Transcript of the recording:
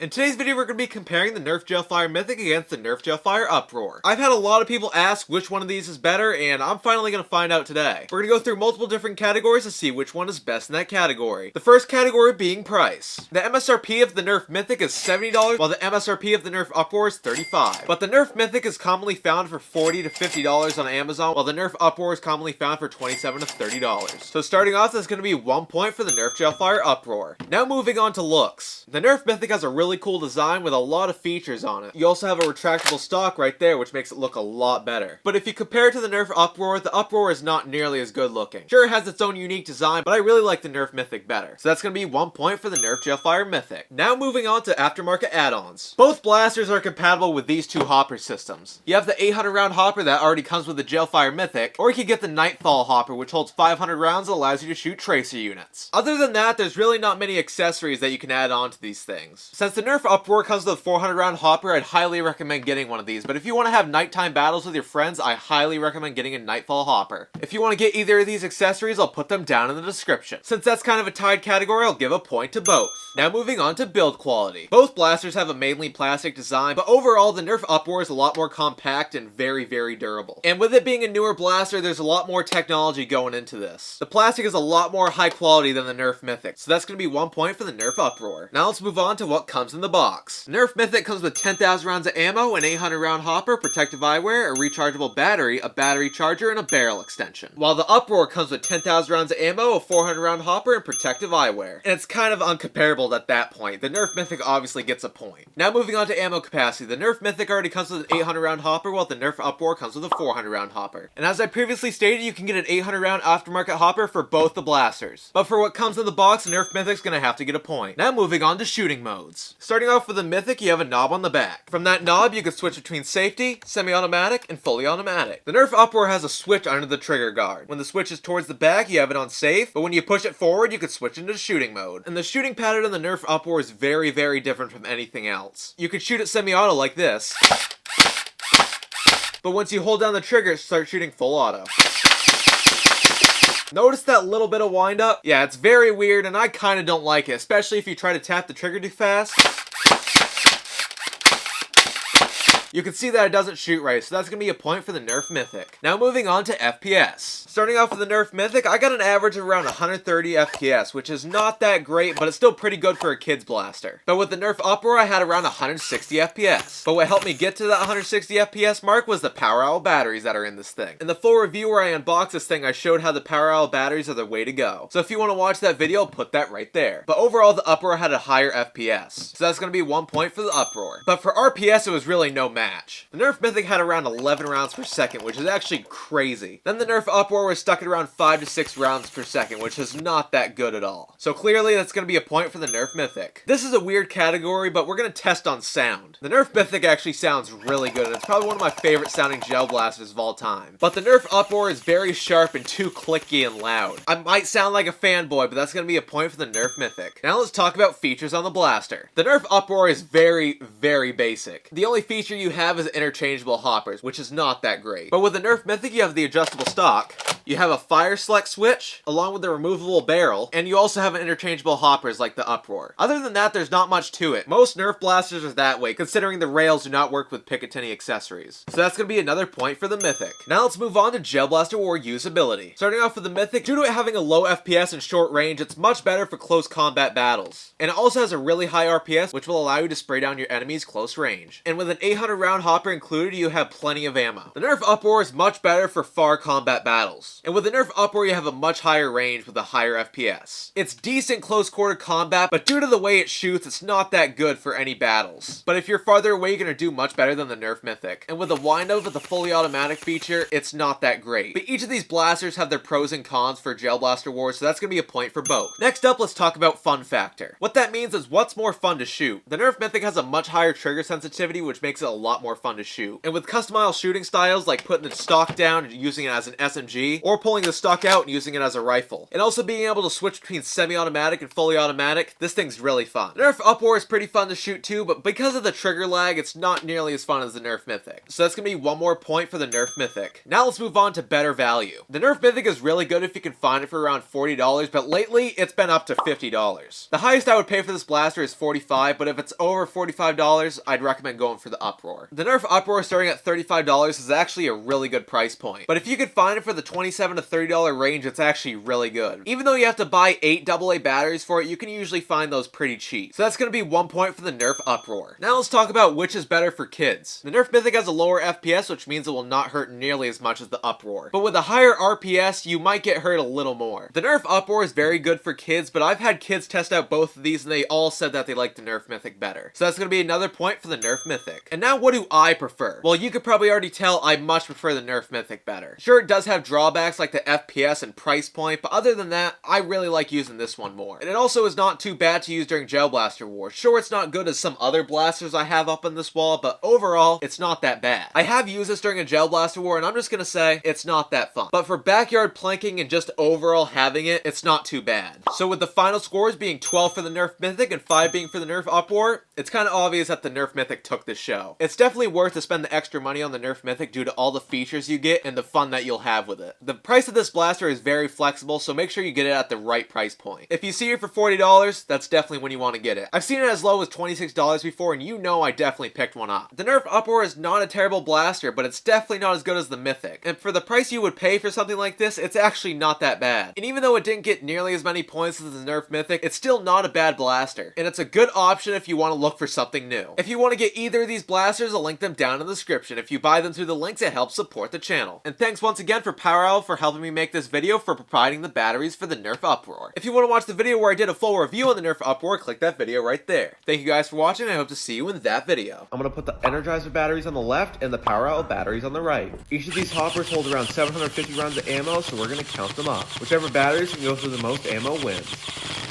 In today's video, we're going to be comparing the Nerf Gel Fire Mythic against the Nerf Gel Fire Uproar. I've had a lot of people ask which one of these is better, and I'm finally going to find out today. We're going to go through multiple different categories to see which one is best in that category. The first category being price. The MSRP of the Nerf Mythic is $70, while the MSRP of the Nerf Uproar is $35. But the Nerf Mythic is commonly found for $40 to $50 on Amazon, while the Nerf Uproar is commonly found for $27 to $30. So starting off, that's going to be 1 point for the Nerf Gel Fire Uproar. Now moving on to looks. The Nerf Mythic has a really cool design with a lot of features on it. You also have a retractable stock right there, which makes it look a lot better. But if you compare it to the Nerf Uproar, the Uproar is not nearly as good looking. Sure, it has its own unique design, but I really like the Nerf Mythic better. So that's going to be 1 point for the Nerf Gel Fire Mythic. Now moving on to aftermarket add-ons. Both blasters are compatible with these two hopper systems. You have the 800 round hopper that already comes with the Gel Fire Mythic, or you can get the Nightfall hopper, which holds 500 rounds and allows you to shoot tracer units. Other than that, there's really not many accessories that you can add on to these things. Since the Nerf Uproar comes with a 400 round hopper, I'd highly recommend getting one of these, but if you want to have nighttime battles with your friends, I highly recommend getting a Nightfall hopper. If you want to get either of these accessories, I'll put them down in the description. Since that's kind of a tied category, I'll give a point to both. Now moving on to build quality. Both blasters have a mainly plastic design, but overall the Nerf Uproar is a lot more compact and very, very durable. And with it being a newer blaster, there's a lot more technology going into this. The plastic is a lot more high quality than the Nerf Mythic, so that's going to be 1 point for the Nerf Uproar. Now let's move on to what comes in the box. The Nerf Mythic comes with 10,000 rounds of ammo, an 800 round hopper, protective eyewear, a rechargeable battery, a battery charger, and a barrel extension. While the Uproar comes with 10,000 rounds of ammo, a 400 round hopper, and protective eyewear. And it's kind of uncomparable at that point. The Nerf Mythic obviously gets a point. Now moving on to ammo capacity. The Nerf Mythic already comes with an 800 round hopper, while the Nerf Uproar comes with a 400 round hopper. And as I previously stated, you can get an 800 round aftermarket hopper for both the blasters. But for what comes in the box, the Nerf Mythic's gonna have to get a point. Now moving on to shooting modes. Starting off with the Mythic, you have a knob on the back. From that knob, you can switch between safety, semi-automatic, and fully automatic. The Nerf Uproar has a switch under the trigger guard. When the switch is towards the back, you have it on safe, but when you push it forward, you can switch into shooting mode. And the shooting pattern on the Nerf Uproar is very, very different from anything else. You could shoot it semi-auto like this, but once you hold down the trigger, it starts shooting full auto. Notice that little bit of wind up? Yeah, it's very weird and I kinda don't like it, especially if you try to tap the trigger too fast. You can see that it doesn't shoot right, so that's going to be a point for the Nerf Mythic. Now moving on to FPS. Starting off with the Nerf Mythic, I got an average of around 130 FPS, which is not that great, but it's still pretty good for a kid's blaster. But with the Nerf Uproar, I had around 160 FPS. But what helped me get to that 160 FPS mark was the Power Owl batteries that are in this thing. In the full review where I unboxed this thing, I showed how the Power Owl batteries are the way to go. So if you want to watch that video, I'll put that right there. But overall, the Uproar had a higher FPS. So that's going to be 1 point for the Uproar. But for RPS, it was really no match. The Nerf Mythic had around 11 rounds per second, which is actually crazy. Then the Nerf Uproar was stuck at around 5 to 6 rounds per second, which is not that good at all. So clearly that's going to be a point for the Nerf Mythic. This is a weird category, but we're going to test on sound. The Nerf Mythic actually sounds really good, and it's probably one of my favorite sounding gel blasters of all time. But the Nerf Uproar is very sharp and too clicky and loud. I might sound like a fanboy, but that's going to be a point for the Nerf Mythic. Now let's talk about features on the blaster. The Nerf Uproar is very, very basic. The only feature you have is interchangeable hoppers, which is not that great. But with the Nerf Mythic, you have the adjustable stock, you have a fire select switch, along with the removable barrel, and you also have an interchangeable hoppers like the Uproar. Other than that, there's not much to it. Most Nerf blasters are that way, considering the rails do not work with Picatinny accessories. So that's going to be another point for the Mythic. Now let's move on to Gel Blaster War usability. Starting off with the Mythic, due to it having a low FPS and short range, it's much better for close combat battles. And it also has a really high RPS, which will allow you to spray down your enemies close range. And with an 800 round hopper included, you have plenty of ammo. The Nerf Uproar is much better for far combat battles. And with the Nerf Uproar, you have a much higher range with a higher FPS. It's decent close quarter combat, but due to the way it shoots, it's not that good for any battles. But if you're farther away, you're going to do much better than the Nerf Mythic. And with the wind up with the fully automatic feature, it's not that great. But each of these blasters have their pros and cons for Gel Blaster Wars, so that's going to be a point for both. Next up, let's talk about fun factor. What that means is what's more fun to shoot. The Nerf Mythic has a much higher trigger sensitivity, which makes it a lot lot more fun to shoot. And with customized shooting styles like putting the stock down and using it as an SMG, or pulling the stock out and using it as a rifle, and also being able to switch between semi-automatic and fully automatic, this thing's really fun. The Nerf Uproar is pretty fun to shoot too, but because of the trigger lag, it's not nearly as fun as the Nerf Mythic. So that's gonna be one more point for the Nerf Mythic. Now let's move on to better value. The Nerf Mythic is really good if you can find it for around $40, but lately it's been up to $50. The highest I would pay for this blaster is $45, but if it's over $45, I'd recommend going for the Uproar. The Nerf Uproar starting at $35 is actually a really good price point, but if you could find it for the $27 to $30 range, it's actually really good. Even though you have to buy 8 AA batteries for it, you can usually find those pretty cheap. So that's going to be 1 point for the Nerf Uproar. Now let's talk about which is better for kids. The Nerf Mythic has a lower FPS, which means it will not hurt nearly as much as the Uproar. But with a higher RPS, you might get hurt a little more. The Nerf Uproar is very good for kids, but I've had kids test out both of these and they all said that they like the Nerf Mythic better. So that's going to be another point for the Nerf Mythic. And now what do I prefer? Well, you could probably already tell I much prefer the Nerf Mythic better. Sure, it does have drawbacks like the FPS and price point, but other than that, I really like using this one more. And it also is not too bad to use during Gel Blaster War. Sure, it's not good as some other blasters I have up on this wall, but overall, it's not that bad. I have used this during a Gel Blaster War, and I'm just gonna say, it's not that fun. But for backyard planking and just overall having it, it's not too bad. So with the final scores being 12 for the Nerf Mythic and 5 being for the Nerf Uproar, it's kind of obvious that the Nerf Mythic took this show. It's definitely worth to spend the extra money on the Nerf Mythic due to all the features you get and the fun that you'll have with it. The price of this blaster is very flexible, so make sure you get it at the right price point. If you see it for $40, that's definitely when you want to get it. I've seen it as low as $26 before, and you know I definitely picked one up. The Nerf Uproar is not a terrible blaster, but it's definitely not as good as the Mythic. And for the price you would pay for something like this, it's actually not that bad. And even though it didn't get nearly as many points as the Nerf Mythic, it's still not a bad blaster. And it's a good option if you want to look for something new. If you want to get either of these blasters, I'll link them down in the description. If you buy them through the links, it helps support the channel. And thanks once again for Power Owl for helping me make this video for providing the batteries for the Nerf Uproar. If you want to watch the video where I did a full review on the Nerf Uproar, click that video right there. Thank you guys for watching, and I hope to see you in that video. I'm going to put the Energizer batteries on the left and the Power Owl batteries on the right. Each of these hoppers hold around 750 rounds of ammo, so we're going to count them up. Whichever batteries can go through the most ammo wins.